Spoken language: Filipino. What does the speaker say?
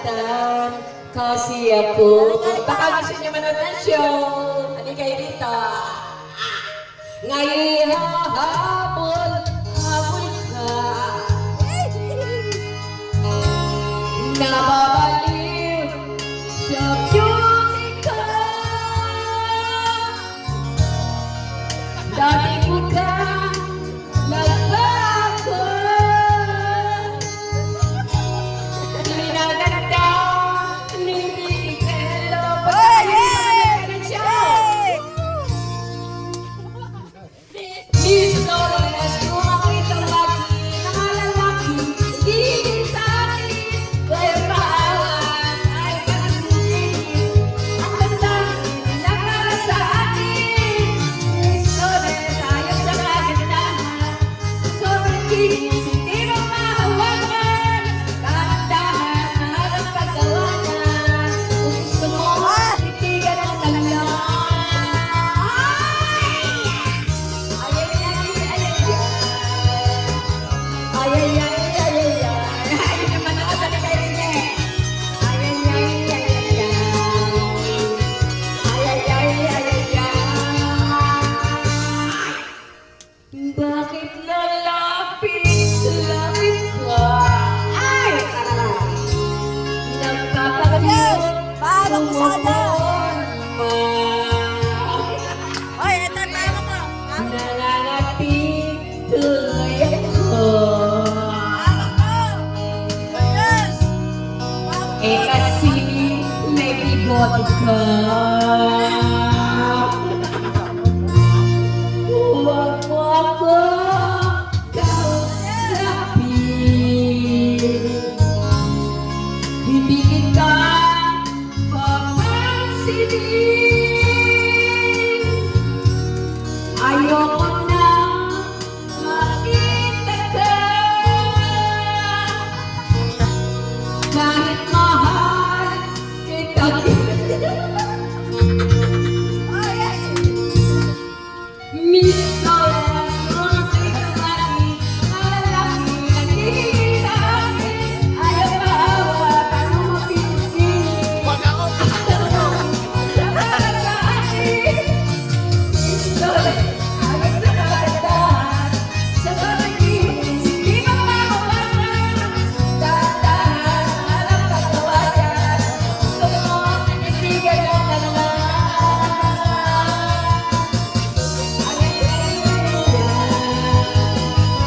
nasasaktan kasi ako. Baka gusto niyo manood ng show. Halika kayo dito. Ngayon habol ka. Nababaliw sa beauty ka. Dati ko ka nagbago. Linaganda ni Miguelo. Miss Dolores, kung makita lagi ng lalaki, higit sa akin, kaya maawan ay pag-ibig. Ang pansanin na para sa akin. Miss Dolores, ayaw sa kagandahan. Sobrang kinis, hindi mo mahawakan. Kagandahan, mahal ang paggawanan. Kung gusto mo, titigan ang taglan. Bakit lalapit ka? Ay! Nagpapagaliw Paano ko sana? kumorma. Oy, ito yung mama mo. Nangangati tuloy ako. Yes! Eh kasi may bigot ka. Huwag mo ako kausapin. Hindi kita papansinin. Ayoko na makita ka. Kahit mahal